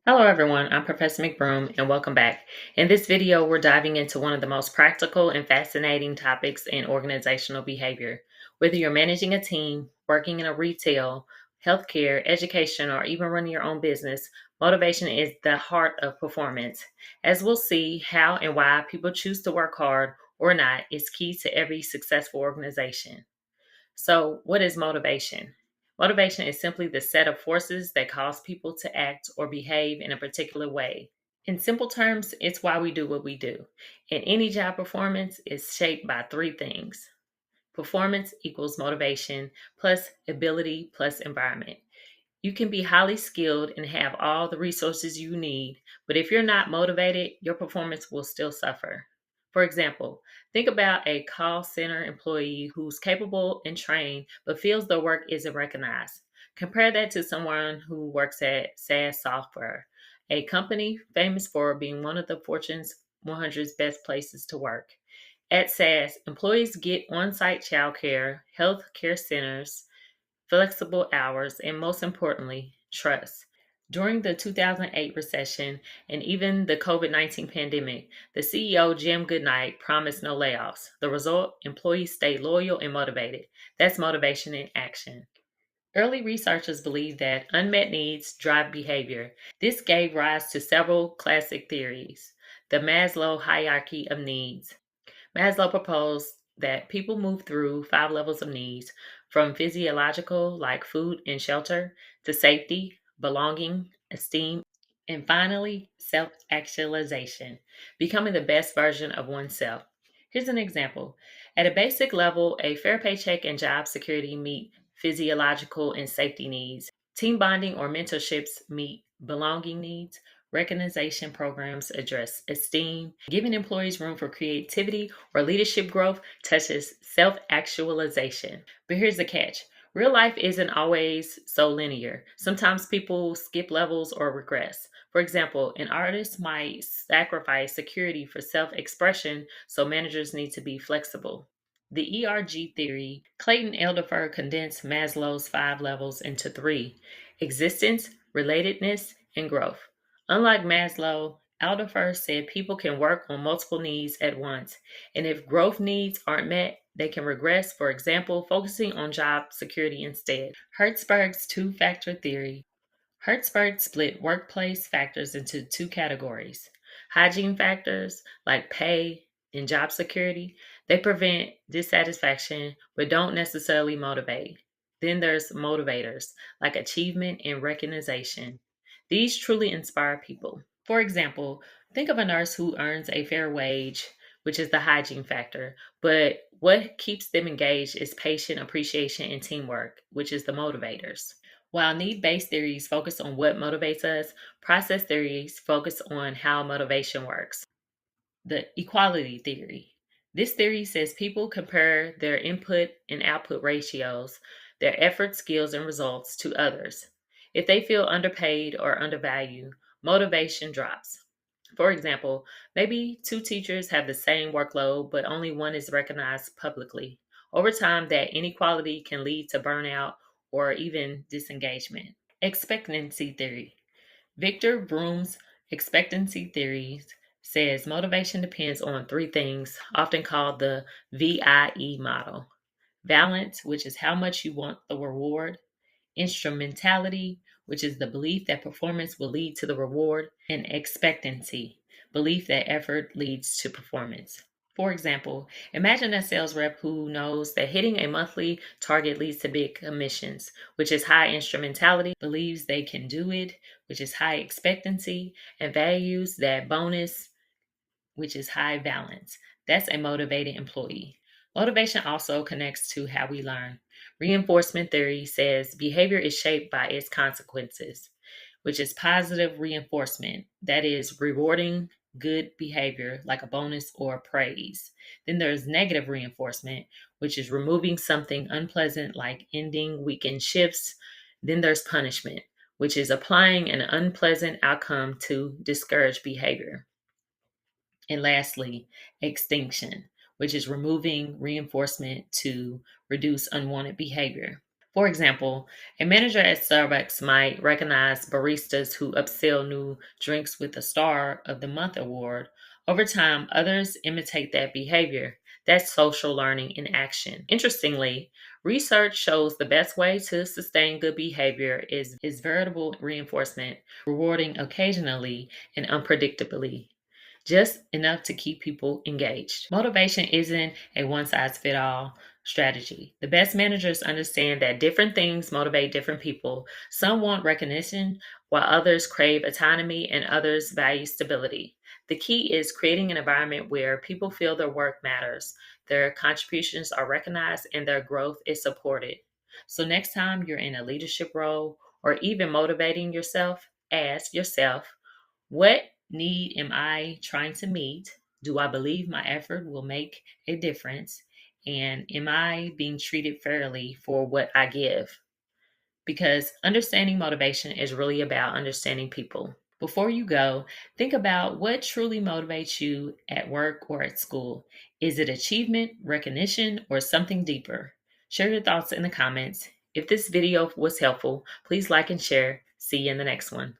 Hello everyone, I'm Professor McBroom and welcome back. In this video, we're diving into one of the most practical and fascinating topics in organizational behavior. Whether you're managing a team, working in a retail, healthcare, education, or even running your own business, motivation is the heart of performance. As we'll see, how and why people choose to work hard or not is key to every successful organization. So, what is motivation? Motivation is simply the set of forces that cause people to act or behave in a particular way. In simple terms, it's why we do what we do. And any job performance is shaped by three things: performance equals motivation, plus ability, plus environment. You can be highly skilled and have all the resources you need, but if you're not motivated, your performance will still suffer. For example, think about a call center employee who's capable and trained but feels their work isn't recognized. Compare that to someone who works at SaaS Software, a company famous for being one of the Fortune's 100's best places to work. At SaaS, employees get on site childcare, health care centers, flexible hours, and most importantly, trust. During the 2008 recession and even the COVID-19 pandemic, the CEO, Jim Goodnight, promised no layoffs. The result, employees stayed loyal and motivated. That's motivation in action. Early researchers believed that unmet needs drive behavior. This gave rise to several classic theories. The Maslow hierarchy of needs. Maslow proposed that people move through 5 levels of needs, from physiological, like food and shelter, to safety, belonging, esteem, and finally, self actualization, becoming the best version of oneself. Here's an example. At a basic level, a fair paycheck and job security meet physiological and safety needs. Team bonding or mentorships meet belonging needs. Recognition programs address esteem. Giving employees room for creativity or leadership growth touches self actualization. But here's the catch: real life isn't always so linear. Sometimes people skip levels or regress. For example, an artist might sacrifice security for self expression, so managers need to be flexible. The ERG theory, Clayton Elderfer condensed Maslow's 5 levels into three: existence, relatedness, and growth. Unlike Maslow, Alder said people can work on multiple needs at once, and if growth needs aren't met, they can regress, for example, focusing on job security instead. Herzberg's two-factor theory. Herzberg split workplace factors into two categories: hygiene factors, like pay and job security. They prevent dissatisfaction but don't necessarily motivate. Then there's motivators, like achievement and recognition. These truly inspire people. For example, think of a nurse who earns a fair wage, which is the hygiene factor, but what keeps them engaged is patient appreciation and teamwork, which is the motivators. While need based theories focus on what motivates us, process theories focus on how motivation works. The equality theory. This theory says people compare their input and output ratios, their effort, skills, and results to others. If they feel underpaid or undervalued, motivation drops. For example, maybe two teachers have the same workload, but only one is recognized publicly. Over time, that inequality can lead to burnout or even disengagement. Expectancy theory. Victor Broom's expectancy theory says motivation depends on three things, often called the VIE model: balance, which is how much you want the reward; instrumentality, which is the belief that performance will lead to the reward; and expectancy, belief that effort leads to performance. For example, imagine a sales rep who knows that hitting a monthly target leads to big commissions, which is high instrumentality, believes they can do it, which is high expectancy, and values that bonus, which is high balance. That's a motivated employee. Motivation also connects to how we learn. Reinforcement theory says behavior is shaped by its consequences, which is positive reinforcement, that is, rewarding good behavior like a bonus or praise. Then there's negative reinforcement, which is removing something unpleasant like ending weekend shifts. Then there's punishment, which is applying an unpleasant outcome to discourage behavior. And lastly, extinction, which is removing reinforcement to reduce unwanted behavior. For example, a manager at Starbucks might recognize baristas who upsell new drinks with a Star of the Month award. Over time, others imitate that behavior. That's social learning in action. Interestingly, research shows the best way to sustain good behavior is veritable reinforcement, rewarding occasionally and unpredictably, just enough to keep people engaged. Motivation isn't a one size fits all strategy. The best managers understand that different things motivate different people. Some want recognition, while others crave autonomy and others value stability. The key is creating an environment where people feel their work matters, their contributions are recognized, and their growth is supported. So, next time you're in a leadership role or even motivating yourself, ask yourself, what need am I trying to meet? Do I believe my effort will make a difference? And am I being treated fairly for what I give? Because understanding motivation is really about understanding people. Before you go, think about what truly motivates you at work or at school. Is it achievement, recognition, or something deeper? Share your thoughts in the comments. If this video was helpful, please like and share. See you in the next one.